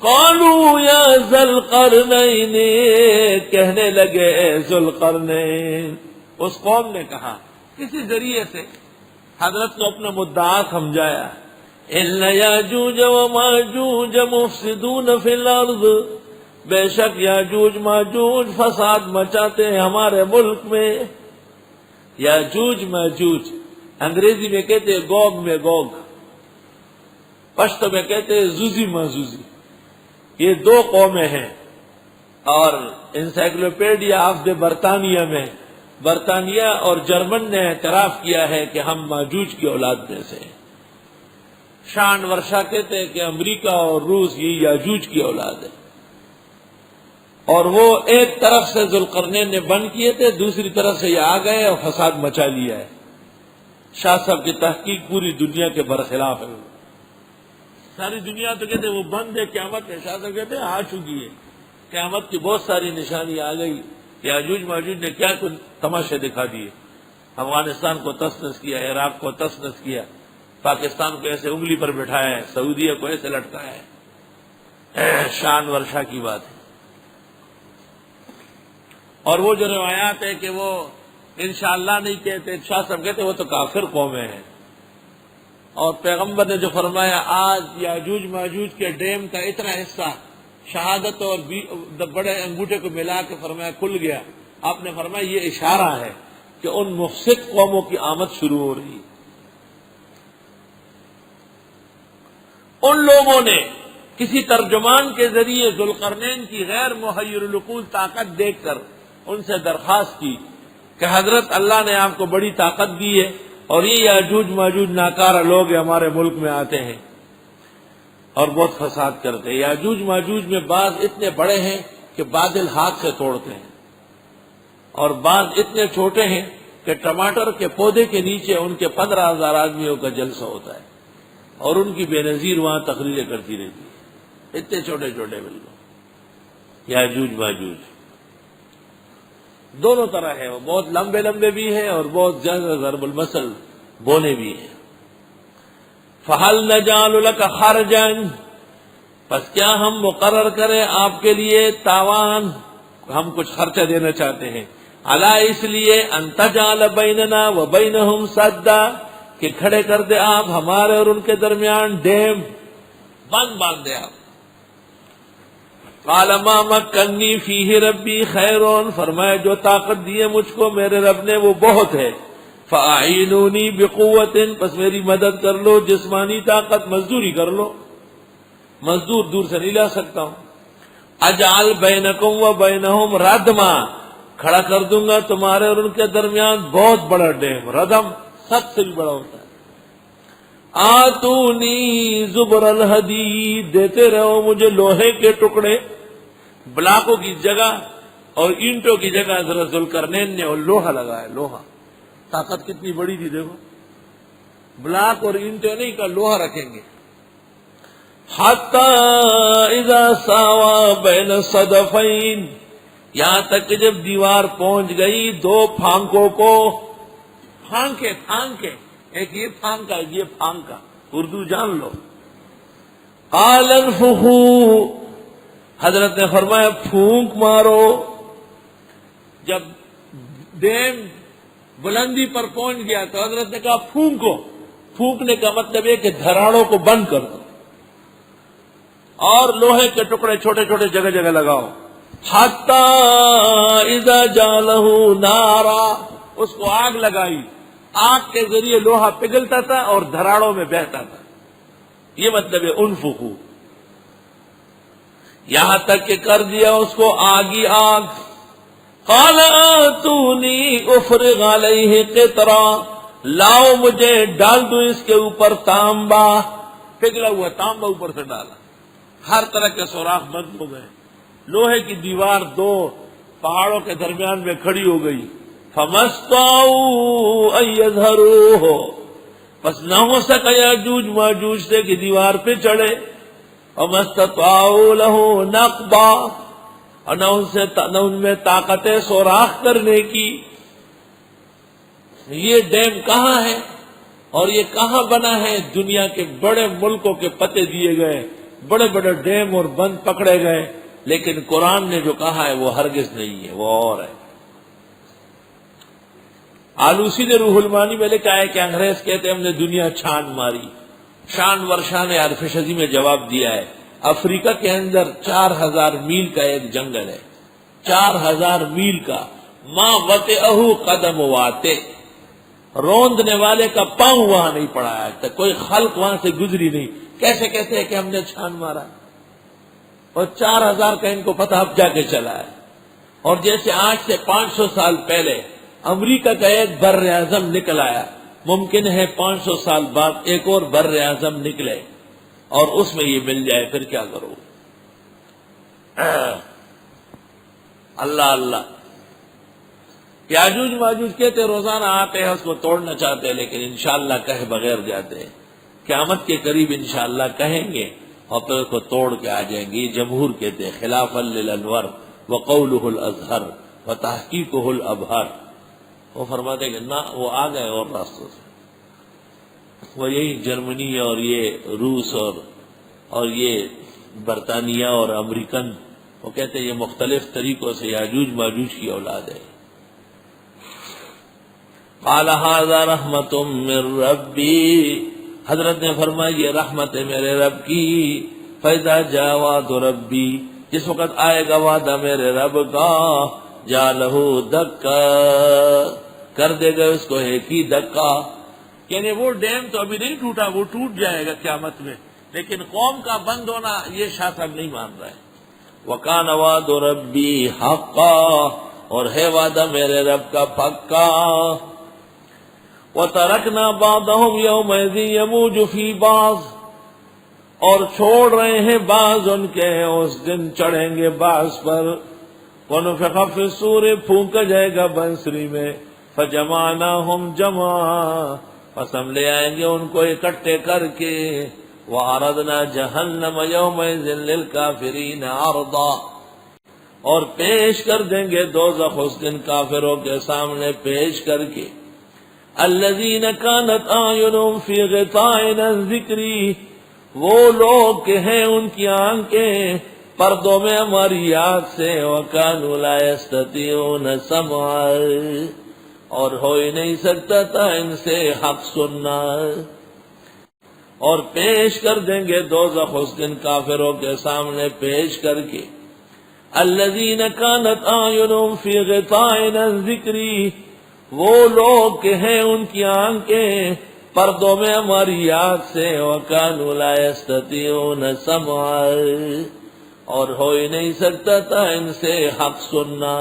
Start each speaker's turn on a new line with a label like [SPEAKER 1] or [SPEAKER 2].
[SPEAKER 1] قالوا یا ذوالقرنین، کہنے لگے اے ذوالقرنین، اس قوم نے کہا کسی ذریعے سے حضرت کو اپنا مدعا سمجھایا، ان یاجوج و ماجوج مفسدون فی الارض، بے شک یاجوج ماجوج فساد مچاتے ہیں ہمارے ملک میں۔ یاجوج ماجوج انگریزی میں کہتے ہیں گوگ میں گوگ، پشتو میں کہتے ہیں زوزی مازوزی، یہ دو قومیں ہیں۔ اور انسائکلوپیڈیا آف دی برطانیہ میں برطانیہ اور جرمن نے اعتراف کیا ہے کہ ہم ماجوج کی اولاد میں سے ہیں۔ شان ورشا کہتے ہیں کہ امریکہ اور روس یہ یاجوج کی اولاد ہے، اور وہ ایک طرف سے ذوالقرنین نے بند کیے تھے، دوسری طرف سے یہ آ گئے اور فساد مچا لیا ہے۔ شاہ صاحب کی تحقیق پوری دنیا کے برخلاف ہے، ساری دنیا تو کہتے ہیں وہ بند ہے، قیامت ہے، شاہ صاحب کہتے ہیں آ چکی ہے، قیامت کی بہت ساری نشانی آ گئی۔ یاجوج ماجوج نے کیا کچھ تماشے دکھا دیے، افغانستان کو تس نس کیا، عراق کو تس نس کیا، پاکستان کو ایسے انگلی پر بٹھایا ہے، سعودیہ کو ایسے لٹکایا ہے، شان ورشا کی بات ہے۔ اور وہ جو روایات ہے کہ وہ انشاءاللہ نہیں کہتے، شاہ صاحب کہتے وہ تو کافر قومیں ہیں۔ اور پیغمبر نے جو فرمایا آج یاجوج ماجوج کے ڈیم کا اتنا حصہ شہادت اور بڑے انگوٹھے کو ملا کے فرمایا کھل گیا، آپ نے فرمایا یہ اشارہ ہے کہ ان مفسد قوموں کی آمد شروع ہو رہی ہے۔ ان لوگوں نے کسی ترجمان کے ذریعے ذوالقرنین کی غیر محیر العقول طاقت دیکھ کر ان سے درخواست کی کہ حضرت اللہ نے آپ کو بڑی طاقت دی ہے اور یہ یاجوج ماجوج ناکارہ لوگ ہمارے ملک میں آتے ہیں اور بہت فساد کرتے ہیں۔ یاجوج ماجوج میں بعض اتنے بڑے ہیں کہ بادل ہاتھ سے توڑتے ہیں، اور بعض اتنے چھوٹے ہیں کہ ٹماٹر کے پودے کے نیچے ان کے 15,000 آدمیوں کا جلسہ ہوتا ہے، اور ان کی بے نظیر وہاں تقریریں کرتی رہتی ہے، اتنے چھوٹے چھوٹے بالکل یاجوج ماجوج۔ دونوں طرح ہے، وہ بہت لمبے لمبے بھی ہیں اور بہت زیادہ ضرب المثل بونے بھی ہیں۔ فَهَلْ نَجْعَلُ لَكَ خَرْجًا، پس کیا ہم مقرر کریں آپ کے لیے تاوان، ہم کچھ خرچہ دینا چاہتے ہیں، عَلَىٰ اس لیے أَن تَجْعَلَ بَيْنَنَا وَبَيْنَهُمْ سَدًّا، کہ کھڑے کر دے آپ ہمارے اور ان کے درمیان ڈیم، باندھ دے آپ۔ قال ما مکنی فیہ ربی خیرون، فرمایا جو طاقت دی ہے مجھ کو میرے رب نے وہ بہت ہے، فاعینونی بقوت، پس میری مدد کر لو، جسمانی طاقت، مزدوری کر لو، مزدور دور سے نہیں لا سکتا ہوں۔ اجعل بینکم و بینہم ردما، کھڑا کر دوں گا تمہارے اور ان کے درمیان بہت بڑا ڈیم، ردم سب سے بھی بڑا ہوتا ہے۔ آتونی زبر الحدید، دیتے رہو مجھے لوہے کے ٹکڑے، بلاکوں کی جگہ اور اینٹوں کی جگہ ذرا ذوالقرنین نے اور لوہا لگایا، لوہا، طاقت کتنی بڑی تھی دیکھو، بلاک اور اینٹیں نہیں کا لوہا رکھیں گے۔ حتی اذا ساوا بین الصدفین، یہاں تک کہ جب دیوار پہنچ گئی دو پھانکوں کو، پھانکے ایک یہ پھانکا ایک یہ پھانکا، اردو جان لو۔ قال انفخوا، حضرت نے فرمایا پھونک مارو۔ جب ڈیم بلندی پر پہنچ گیا تو حضرت نے کہا پھونکو، پھونکنے کا مطلب یہ کہ دھراڑوں کو بند کر دو اور لوہے کے ٹکڑے چھوٹے چھوٹے جگہ جگہ لگاؤ۔ حتی اذا جعلہ نارا، اس کو آگ لگائی، آگ کے ذریعے لوہا پگھلتا تھا اور دھراڑوں میں بہتا تھا، یہ مطلب ہے انفخو، یہاں تک کہ کر دیا اس کو آگی آگ۔ قال آتونی افرغ علیہ قطرا، لاؤ مجھے ڈال دو اس کے اوپر تانبا، پگھلا ہوا تانبا اوپر سے ڈالا، ہر طرح کے سوراخ بند ہو گئے، لوہے کی دیوار دو پہاڑوں کے درمیان میں کھڑی ہو گئی۔ فَمَسْتَطَاعُوا أَن يَظْهَرُوهُ، پس نہ ہو سکا یاجوج ماجوج سے کہ دیوار پہ چڑھے، وَمَسْتَطَاعُوا لَهُ نَقْبًا، اور نہ ان میں طاقت سوراخ کرنے کی۔ یہ ڈیم کہاں ہے اور یہ کہاں بنا ہے؟ دنیا کے بڑے ملکوں کے پتے دیے گئے، بڑے بڑے ڈیم اور بند پکڑے گئے، لیکن قرآن نے جو کہا ہے وہ ہرگز نہیں ہے، وہ اور ہے۔ آلوسی نے روح المانی میں لکھا ہے کہ انگریز کہتے ہم نے دنیا چھان ماری، شان ورشاہ نے عرف شزی میں جواب دیا ہے، افریقہ کے اندر 4000 میل کا ایک جنگل ہے، 4000 میل کا، ماں وطئہ قدم واتے، روندنے والے کا پاؤں وہاں نہیں پڑا ہے، کوئی خلق وہاں سے گزری نہیں، کیسے کہتے ہیں کہ ہم نے چھان مارا، اور 4000 کا ان کو پتہ اب جا کے چلا ہے۔ اور جیسے آج سے 500 سال پہلے امریکہ کا ایک بر اعظم نکل آیا، ممکن ہے 500 سال بعد ایک اور بر اعظم نکلے اور اس میں یہ مل جائے، پھر کیا کرو؟ اللہ اللہ۔ یاجوج ماجوج کہتے روزانہ آتے ہیں، اس کو توڑنا چاہتے ہیں، لیکن انشاءاللہ کہے بغیر جاتے ہیں، قیامت کے قریب انشاءاللہ کہیں گے اور پھر اس کو توڑ کے آ جائیں گے۔ یہ جمہور کہتے ہیں خلافا للانور وقولہ الازہر وتحقیقہ الابہر۔ وہ فرماتے ہیں کہ نہ، وہ آ گئے اور راستوں سے، وہ یہی جرمنی اور یہ روس اور یہ برطانیہ اور امریکن، وہ کہتے ہیں یہ مختلف طریقوں سے یاجوج ماجوج کی اولاد ہے۔ قال ھذا رحمت من ربی، حضرت نے فرمایا یہ رحمت ہے میرے رب کی، فاذا جاء وعد ربی، جس وقت آئے گا وعدہ میرے رب کا، جعلہ دکا، کر دے گا اس کو ایک ہی دکا، یعنی وہ ڈیم تو ابھی نہیں ٹوٹا، وہ ٹوٹ جائے گا قیامت میں، لیکن قوم کا بند ہونا یہ شاہ صاحب نہیں مان رہا ہے۔ وَكَانَ وَعْدُ رَبِّي حَقًّا، اور ہے وعدہ میرے رب کا پکا۔ وَتَرَكْنَا بَعْضَهُمْ يَوْمَئِذٍ يَمُوجُ فِي بَعْضٍ، اور چھوڑ رہے ہیں بعض ان کے اس دن چڑھیں گے بعض پر۔ وَنُفِخَ فِي الصُّورِ، پھونکا جائے گا بنسری میں، فَجَمَعْنَاهُمْ جَمْعًا، پس ہم لے آئیں گے ان کو اکٹھے کر کے، وَعَرَضْنَا جَهَنَّمَ يَوْمَئِذٍ لِلْكَافِرِينَ عَرْضًا، اور پیش کر دیں گے دوزخ اس دن کافروں کے سامنے پیش کر کے۔ الَّذِينَ كَانَتْ أَعْيُنُهُمْ فِي غِطَاءٍ عَنْ ذِكْرِي، وہ لوگ کہ ہیں ان کی آنکھیں پردوں میں ہماری یاد سے، وَكَانُوا لَا يَسْتَطِيعُونَ سَمْعًا، اور ہو ہی نہیں سکتا تھا ان سے حق سننا۔ اور پیش کر دیں گے دوزخ اس دن کافروں کے سامنے پیش کر کے۔ الذین کانت اعینہم فی غطاء عن ذکری، وہ لوگ کہ ہیں ان کی آنکھیں پردوں میں ہماری یاد سے، وکانوا لا یستطیعون سمعا، اور ہو ہی نہیں سکتا تھا ان سے حق سننا۔